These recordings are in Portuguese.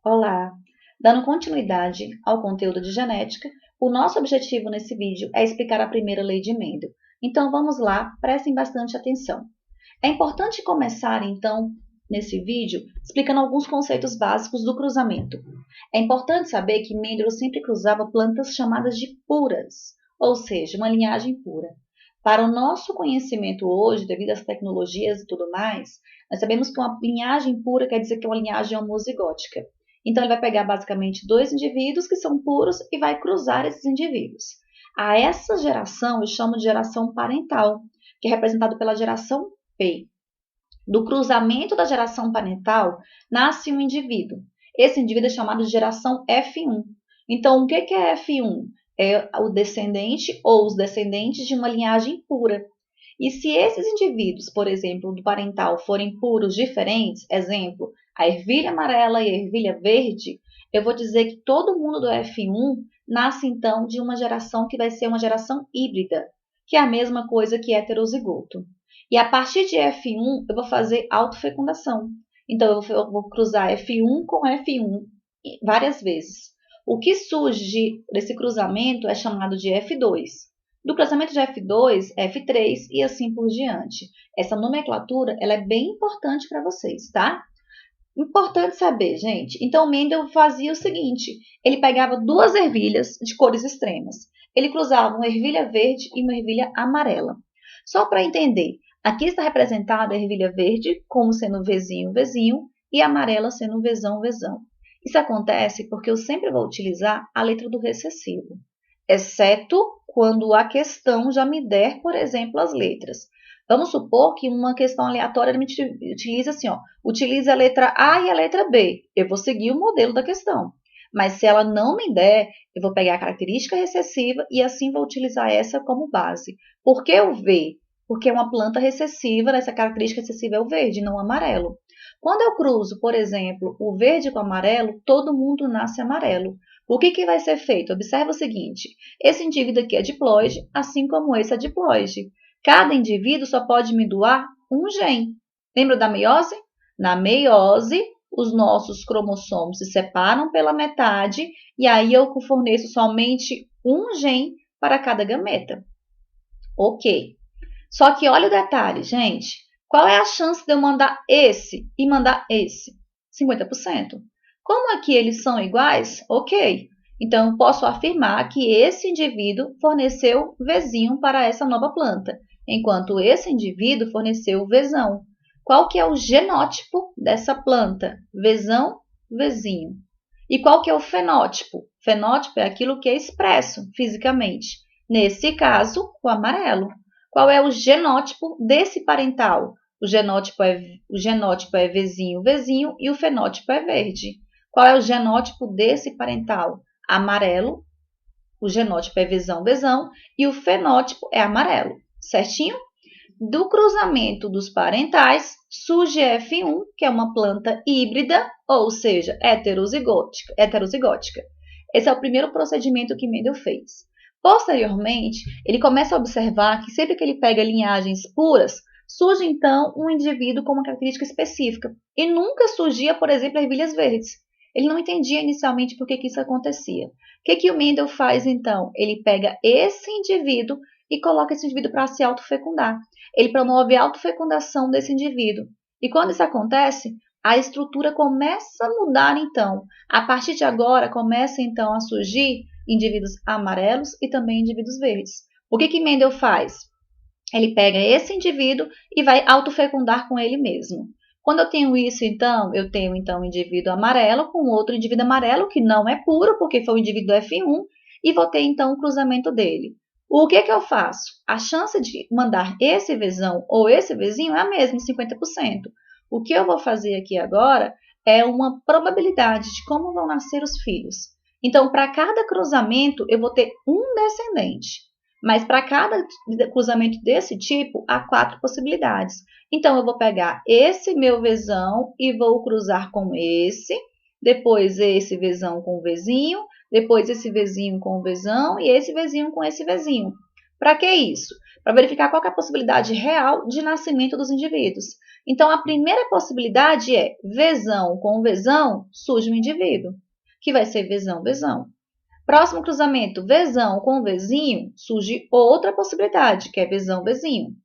Olá! Dando continuidade ao conteúdo de genética, o nosso objetivo nesse vídeo é explicar a primeira lei de Mendel. Então vamos lá, prestem bastante atenção. É importante começar então, nesse vídeo, explicando alguns conceitos básicos do cruzamento. É importante saber que Mendel sempre cruzava plantas chamadas de puras, ou seja, uma linhagem pura. Para o nosso conhecimento hoje, devido às tecnologias e tudo mais, nós sabemos que uma linhagem pura quer dizer que é uma linhagem homozigótica. Então, ele vai pegar basicamente dois indivíduos que são puros e vai cruzar esses indivíduos. A essa geração eu chamo de geração parental, que é representada pela geração P. Do cruzamento da geração parental, nasce um indivíduo. Esse indivíduo é chamado de geração F1. Então, o que é F1? É o descendente ou os descendentes de uma linhagem pura. E se esses indivíduos, por exemplo, do parental, forem puros diferentes, exemplo, a ervilha amarela e a ervilha verde, eu vou dizer que todo mundo do F1 nasce então de uma geração que vai ser uma geração híbrida, que é a mesma coisa que heterozigoto. E a partir de F1 eu vou fazer autofecundação. Então eu vou cruzar F1 com F1 várias vezes. O que surge desse cruzamento é chamado de F2. Do cruzamento de F2, F3 e assim por diante. Essa nomenclatura ela é bem importante para vocês, tá? Importante saber, gente. Então, Mendel fazia o seguinte: ele pegava duas ervilhas de cores extremas. Ele cruzava uma ervilha verde e uma ervilha amarela. Só para entender, aqui está representada a ervilha verde como sendo Vzinho, Vzinho, e a amarela sendo Vzão, Vzão. Isso acontece porque eu sempre vou utilizar a letra do recessivo, exceto quando a questão já me der, por exemplo, as letras. Vamos supor que uma questão aleatória me utiliza assim, ó, utiliza a letra A e a letra B. Eu vou seguir o modelo da questão. Mas se ela não me der, eu vou pegar a característica recessiva e assim vou utilizar essa como base. Por que o V? Porque é uma planta recessiva, essa característica recessiva é o verde, não o amarelo. Quando eu cruzo, por exemplo, o verde com o amarelo, todo mundo nasce amarelo. O que vai ser feito? Observa o seguinte: esse indivíduo aqui é diploide, assim como esse é diploide. Cada indivíduo só pode me doar um gene. Lembra da meiose? Na meiose, os nossos cromossomos se separam pela metade e aí eu forneço somente um gene para cada gameta. Ok. Só que olha o detalhe, gente. Qual é a chance de eu mandar esse e mandar esse? 50%. Como aqui eles são iguais, ok. Então, eu posso afirmar que esse indivíduo forneceu Vzinho para essa nova planta, enquanto esse indivíduo forneceu Vzão. Qual que é o genótipo dessa planta? Vzão, Vzinho. E qual que é o fenótipo? Fenótipo é aquilo que é expresso fisicamente. Nesse caso, o amarelo. Qual é o genótipo desse parental? O genótipo é Vzinho, Vzinho e o fenótipo é verde. Qual é o genótipo desse parental? Amarelo. O genótipo é Vzão, Vzão e o fenótipo é amarelo. Certinho? Do cruzamento dos parentais surge F1, que é uma planta híbrida, ou seja, heterozigótica. Esse é o primeiro procedimento que Mendel fez. Posteriormente, ele começa a observar que sempre que ele pega linhagens puras, surge então um indivíduo com uma característica específica. E nunca surgia, por exemplo, ervilhas verdes. Ele não entendia inicialmente por que isso acontecia. O que o Mendel faz então? Ele pega esse indivíduo e coloca esse indivíduo para se autofecundar. Ele promove a autofecundação desse indivíduo. E quando isso acontece, a estrutura começa a mudar então. A partir de agora, começa então a surgir indivíduos amarelos e também indivíduos verdes. O que Mendel faz? Ele pega esse indivíduo e vai autofecundar com ele mesmo. Quando eu tenho isso, então, eu tenho um indivíduo amarelo com outro indivíduo amarelo, que não é puro, porque foi o indivíduo F1, e vou ter, então, o cruzamento dele. O que eu faço? A chance de mandar esse Vzão ou esse Vzinho é a mesma, 50%. O que eu vou fazer aqui agora é uma probabilidade de como vão nascer os filhos. Então, para cada cruzamento, eu vou ter um descendente. Mas para cada cruzamento desse tipo, há 4 possibilidades. Então, eu vou pegar esse meu Vzão e vou cruzar com esse, depois esse Vzão com o Vzinho, depois esse Vzinho com o Vzão e esse Vzinho com esse Vzinho. Para que isso? Para verificar qual que é a possibilidade real de nascimento dos indivíduos. Então, a primeira possibilidade é Vzão com Vzão surge um indivíduo, que vai ser Vzão, Vzão. Próximo cruzamento, Vzão com Vzinho, surge outra possibilidade, que é Vzão, Vzinho.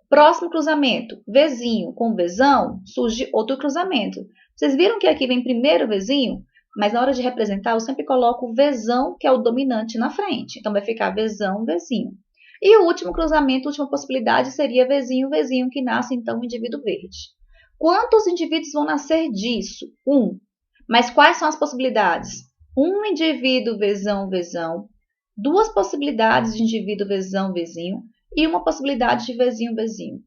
Próximo cruzamento, Vzinho com Vzão, surge outro cruzamento. Vocês viram que aqui vem primeiro o Vzinho? Mas na hora de representar, eu sempre coloco o Vzão, que é o dominante, na frente. Então, vai ficar Vzão, Vzinho. E o último cruzamento, a última possibilidade, seria Vzinho, Vzinho, que nasce, então, o indivíduo verde. Quantos indivíduos vão nascer disso? Mas quais são as possibilidades? Um indivíduo Vzão, Vzão. Duas possibilidades de indivíduo Vzão, Vzinho. E uma possibilidade de Vzinho, Vzinho.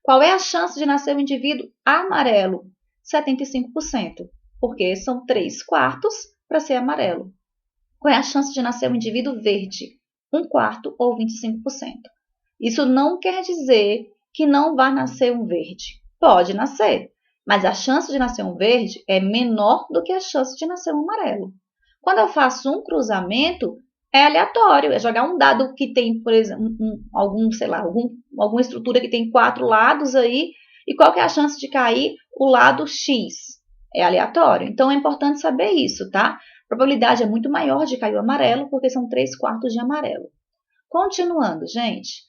Qual é a chance de nascer um indivíduo amarelo? 75%, porque são 3/4 para ser amarelo. Qual é a chance de nascer um indivíduo verde? 1/4 ou 25%. Isso não quer dizer que não vai nascer um verde. Pode nascer, mas a chance de nascer um verde é menor do que a chance de nascer um amarelo. Quando eu faço um cruzamento, é aleatório, é jogar um dado que tem, por exemplo, alguma estrutura que tem 4 lados aí, e qual que é a chance de cair o lado X? É aleatório. Então, é importante saber isso, tá? A probabilidade é muito maior de cair o amarelo, porque são 3/4 de amarelo. Continuando, gente.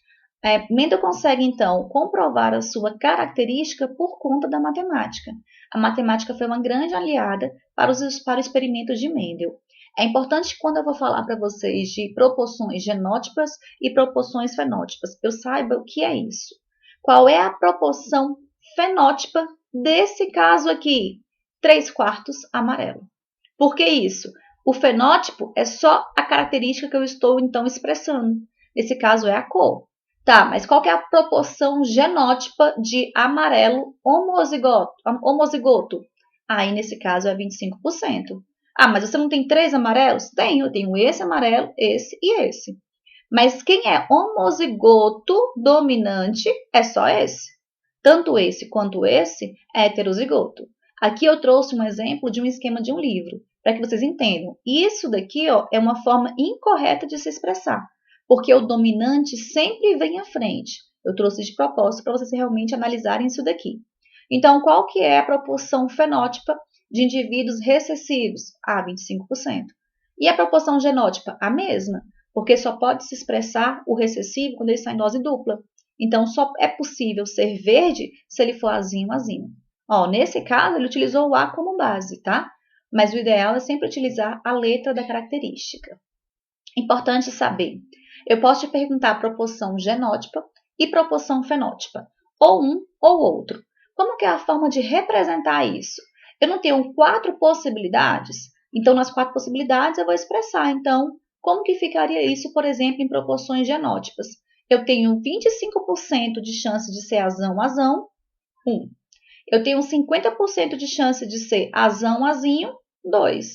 Mendel consegue, então, comprovar a sua característica por conta da matemática. A matemática foi uma grande aliada para o experimento de Mendel. É importante quando eu vou falar para vocês de proporções genótipas e proporções fenótipas, eu saiba o que é isso. Qual é a proporção fenótipa desse caso aqui? 3/4 amarelo. Por que isso? O fenótipo é só a característica que eu estou, então, expressando. Nesse caso, é a cor. Tá, mas qual que é a proporção genótipa de amarelo homozigoto? Aí, nesse caso, é 25%. Ah, mas você não tem 3 amarelos? Tenho, eu tenho esse amarelo, esse e esse. Mas quem é homozigoto dominante é só esse. Tanto esse quanto esse é heterozigoto. Aqui eu trouxe um exemplo de um esquema de um livro, para que vocês entendam. Isso daqui, ó, é uma forma incorreta de se expressar, porque o dominante sempre vem à frente. Eu trouxe de propósito para vocês realmente analisarem isso daqui. Então, qual que é a proporção fenótipa de indivíduos recessivos? 25%. E a proporção genótipa? A mesma, porque só pode se expressar o recessivo quando ele está em dose dupla. Então, só é possível ser verde se ele for azinho, azinho. Ó, nesse caso, ele utilizou o A como base, tá? Mas o ideal é sempre utilizar a letra da característica. Importante saber. Eu posso te perguntar proporção genótipa e proporção fenótipa, ou um ou outro. Como que é a forma de representar isso? Eu não tenho 4 possibilidades, então nas 4 possibilidades eu vou expressar. Então, como que ficaria isso, por exemplo, em proporções genótipas? Eu tenho 25% de chance de ser azão, azão, 1. Eu tenho 50% de chance de ser azão, azinho, 2.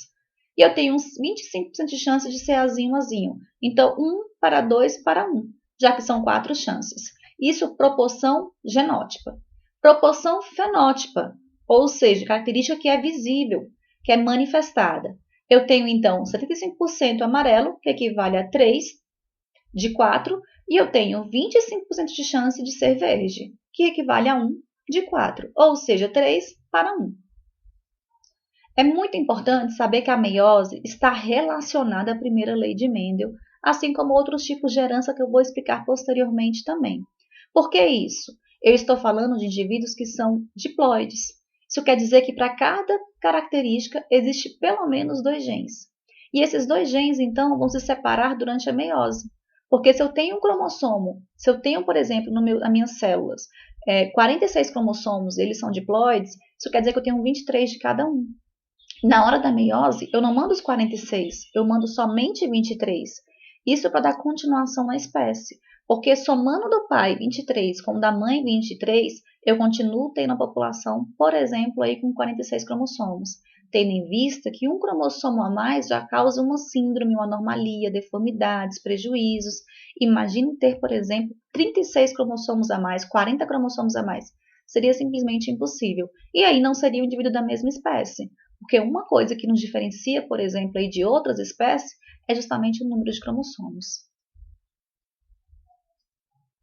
E eu tenho uns 25% de chance de ser azinho, azinho. Então, 1 para 2 para 1, já que são 4 chances. Isso proporção genótipa. Proporção fenótipa, ou seja, característica que é visível, que é manifestada. Eu tenho, então, 75% amarelo, que equivale a 3 de 4, e eu tenho 25% de chance de ser verde, que equivale a 1 de 4, ou seja, 3 para 1. É muito importante saber que a meiose está relacionada à primeira lei de Mendel, assim como outros tipos de herança que eu vou explicar posteriormente também. Por que isso? Eu estou falando de indivíduos que são diploides. Isso quer dizer que para cada característica existe pelo menos 2 genes. E esses 2 genes, então, vão se separar durante a meiose. Porque se eu tenho um cromossomo, se eu tenho, por exemplo, nas minhas células, 46 cromossomos, eles são diploides, isso quer dizer que eu tenho 23 de cada um. Na hora da meiose, eu não mando os 46, eu mando somente 23. Isso para dar continuação na espécie. Porque somando do pai 23 com o da mãe 23, eu continuo tendo a população, por exemplo, aí com 46 cromossomos. Tendo em vista que um cromossomo a mais já causa uma síndrome, uma anomalia, deformidades, prejuízos. Imagine ter, por exemplo, 36 cromossomos a mais, 40 cromossomos a mais. Seria simplesmente impossível. E aí não seria o indivíduo da mesma espécie. Porque uma coisa que nos diferencia, por exemplo, aí de outras espécies é justamente o número de cromossomos.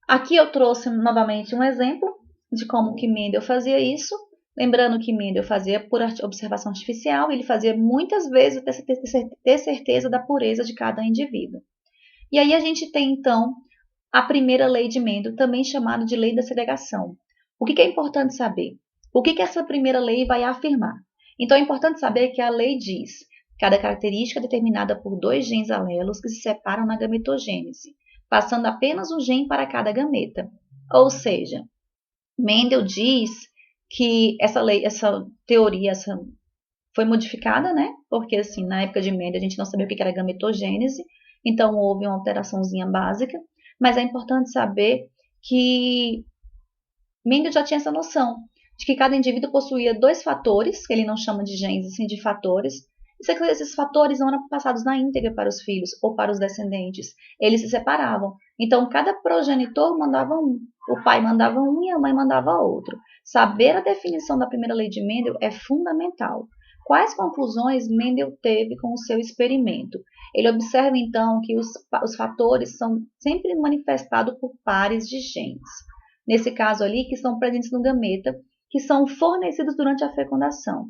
Aqui eu trouxe novamente um exemplo de como que Mendel fazia isso. Lembrando que Mendel fazia por observação artificial, ele fazia muitas vezes ter certeza da pureza de cada indivíduo. E aí a gente tem, então, a primeira lei de Mendel, também chamada de lei da segregação. O que é importante saber? O que essa primeira lei vai afirmar? Então é importante saber que a lei diz cada característica é determinada por 2 genes alelos que se separam na gametogênese, passando apenas um gene para cada gameta. Ou seja, Mendel diz que essa teoria foi modificada, né? Porque assim, na época de Mendel a gente não sabia o que era gametogênese, então houve uma alteraçãozinha básica, mas é importante saber que Mendel já tinha essa noção de que cada indivíduo possuía 2 fatores, que ele não chama de genes, assim, de fatores, e se esses fatores não eram passados na íntegra para os filhos ou para os descendentes, eles se separavam. Então, cada progenitor mandava um, o pai mandava um e a mãe mandava outro. Saber a definição da primeira lei de Mendel é fundamental. Quais conclusões Mendel teve com o seu experimento? Ele observa, então, que os fatores são sempre manifestados por pares de genes. Nesse caso ali, que estão presentes no gameta, que são fornecidos durante a fecundação.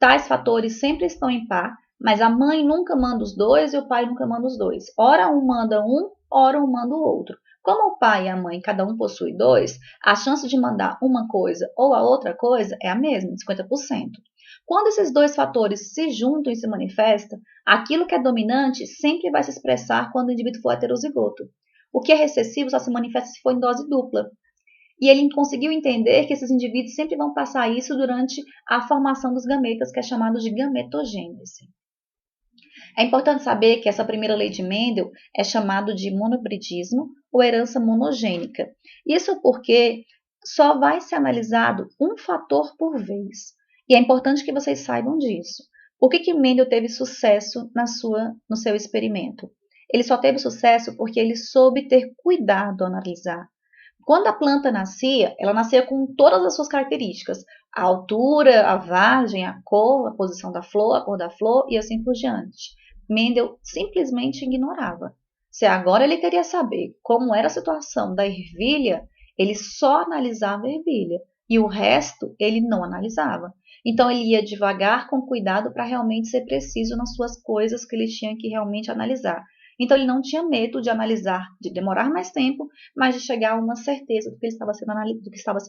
Tais fatores sempre estão em par, mas a mãe nunca manda os 2 e o pai nunca manda os 2. Ora um manda um, ora um manda o outro. Como o pai e a mãe, cada um possui 2, a chance de mandar uma coisa ou a outra coisa é a mesma, 50%. Quando esses 2 fatores se juntam e se manifestam, aquilo que é dominante sempre vai se expressar quando o indivíduo for heterozigoto. O que é recessivo só se manifesta se for em dose dupla. E ele conseguiu entender que esses indivíduos sempre vão passar isso durante a formação dos gametas, que é chamado de gametogênese. É importante saber que essa primeira lei de Mendel é chamado de monobridismo ou herança monogênica. Isso porque só vai ser analisado um fator por vez. E é importante que vocês saibam disso. Por que Mendel teve sucesso no seu experimento? Ele só teve sucesso porque ele soube ter cuidado ao analisar. Quando a planta nascia, ela nascia com todas as suas características. A altura, a vagem, a cor, a posição da flor, a cor da flor e assim por diante. Mendel simplesmente ignorava. Se agora ele queria saber como era a situação da ervilha, ele só analisava a ervilha. E o resto ele não analisava. Então ele ia devagar, com cuidado, para realmente ser preciso nas suas coisas que ele tinha que realmente analisar. Então ele não tinha medo de analisar, de demorar mais tempo, mas de chegar a uma certeza do que estava sendo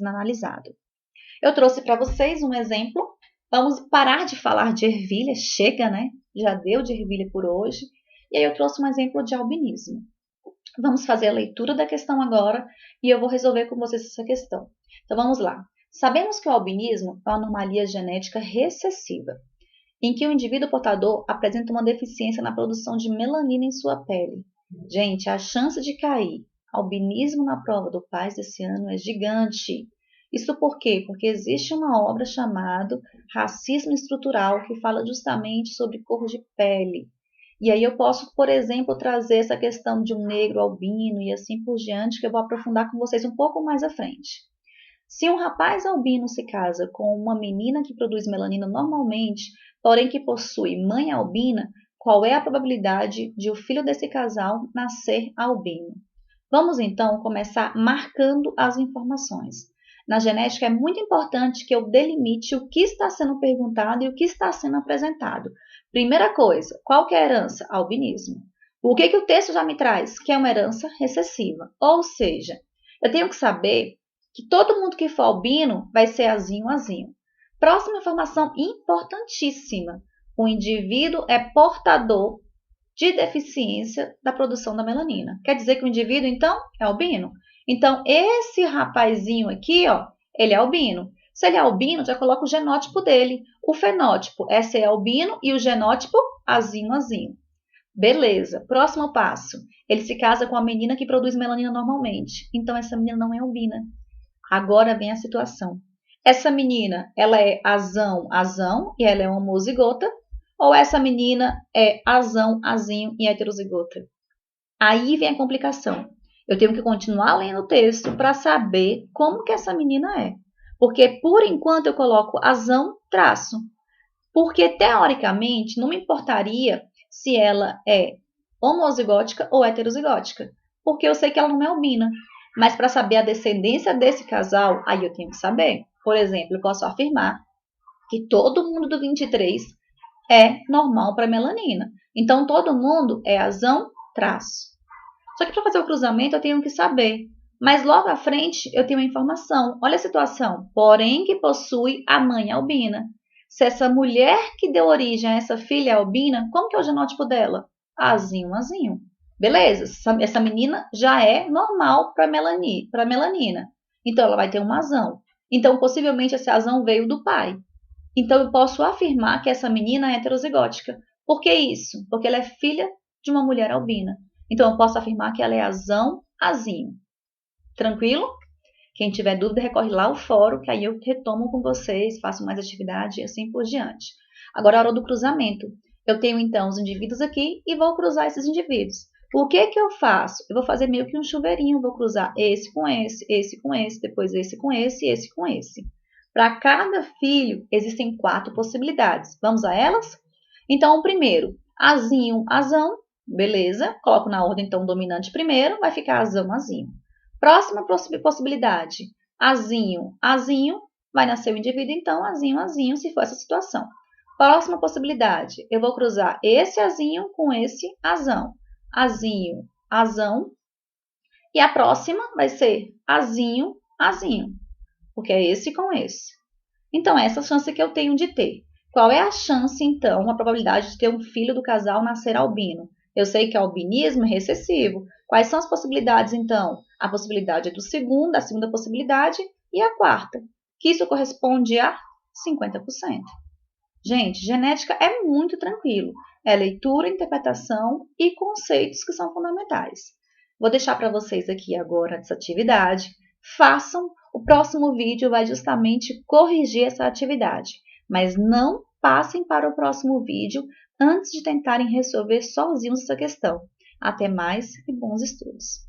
analisado. Eu trouxe para vocês um exemplo. Vamos parar de falar de ervilha, chega, né? Já deu de ervilha por hoje. E aí eu trouxe um exemplo de albinismo. Vamos fazer a leitura da questão agora e eu vou resolver com vocês essa questão. Então vamos lá. Sabemos que o albinismo é uma anomalia genética recessiva, em que o indivíduo portador apresenta uma deficiência na produção de melanina em sua pele. Gente, a chance de cair albinismo na prova do PAS desse ano é gigante. Isso por quê? Porque existe uma obra chamada Racismo Estrutural que fala justamente sobre cor de pele. E aí eu posso, por exemplo, trazer essa questão de um negro albino e assim por diante, que eu vou aprofundar com vocês um pouco mais à frente. Se um rapaz albino se casa com uma menina que produz melanina normalmente, porém que possui mãe albina, qual é a probabilidade de o filho desse casal nascer albino? Vamos então começar marcando as informações. Na genética é muito importante que eu delimite o que está sendo perguntado e o que está sendo apresentado. Primeira coisa, qual que é a herança? Albinismo. O que o texto já me traz? Que é uma herança recessiva. Ou seja, eu tenho que saber que todo mundo que for albino vai ser azinho, azinho. Próxima informação importantíssima. O indivíduo é portador de deficiência da produção da melanina. Quer dizer que o indivíduo, então, é albino? Então, esse rapazinho aqui, ó, ele é albino. Se ele é albino, já coloca o genótipo dele. O fenótipo é ser albino e o genótipo, azinho, azinho. Beleza, próximo passo. Ele se casa com a menina que produz melanina normalmente. Então, essa menina não é albina. Agora vem a situação. Essa menina, ela é azão, azão e ela é homozigota? Ou essa menina é azão, azinho e heterozigota? Aí vem a complicação. Eu tenho que continuar lendo o texto para saber como que essa menina é. Porque, por enquanto, eu coloco azão, traço. Porque, teoricamente, não me importaria se ela é homozigótica ou heterozigótica. Porque eu sei que ela não é albina. Mas para saber a descendência desse casal, aí eu tenho que saber. Por exemplo, eu posso afirmar que todo mundo do 23 é normal para melanina. Então, todo mundo é azão traço. Só que para fazer o cruzamento eu tenho que saber. Mas logo à frente eu tenho uma informação. Olha a situação. Porém que possui a mãe albina. Se essa mulher que deu origem a essa filha albina, como que é o genótipo dela? Azinho, azinho. Beleza, essa menina já é normal para melanina. Então ela vai ter um azão. Então possivelmente esse azão veio do pai. Então eu posso afirmar que essa menina é heterozigótica. Por que isso? Porque ela é filha de uma mulher albina. Então eu posso afirmar que ela é azão, azinho. Tranquilo? Quem tiver dúvida, recorre lá ao fórum, que aí eu retomo com vocês, faço mais atividade e assim por diante. Agora a hora do cruzamento. Eu tenho então os indivíduos aqui e vou cruzar esses indivíduos. O que que eu faço? Eu vou fazer meio que um chuveirinho, vou cruzar esse com esse, depois esse com esse e esse com esse. Para cada filho, existem 4 possibilidades. Vamos a elas? Então, o primeiro, azinho, azão, beleza. Coloco na ordem, então, dominante primeiro, vai ficar azão, azinho. Próxima possibilidade, azinho, azinho, vai nascer o indivíduo, então, azinho, azinho, se for essa situação. Próxima possibilidade, eu vou cruzar esse azinho com esse azão. Azinho, azão. E a próxima vai ser azinho, azinho, porque é esse com esse. Então, essa é a chance que eu tenho de ter. Qual é a chance, então, a probabilidade de ter um filho do casal nascer albino? Eu sei que albinismo é recessivo. Quais são as possibilidades, então? A possibilidade é a segunda possibilidade e a quarta, que isso corresponde a 50%. Gente, genética é muito tranquilo. É leitura, interpretação e conceitos que são fundamentais. Vou deixar para vocês aqui agora essa atividade. Façam. O próximo vídeo vai justamente corrigir essa atividade. Mas não passem para o próximo vídeo antes de tentarem resolver sozinhos essa questão. Até mais e bons estudos!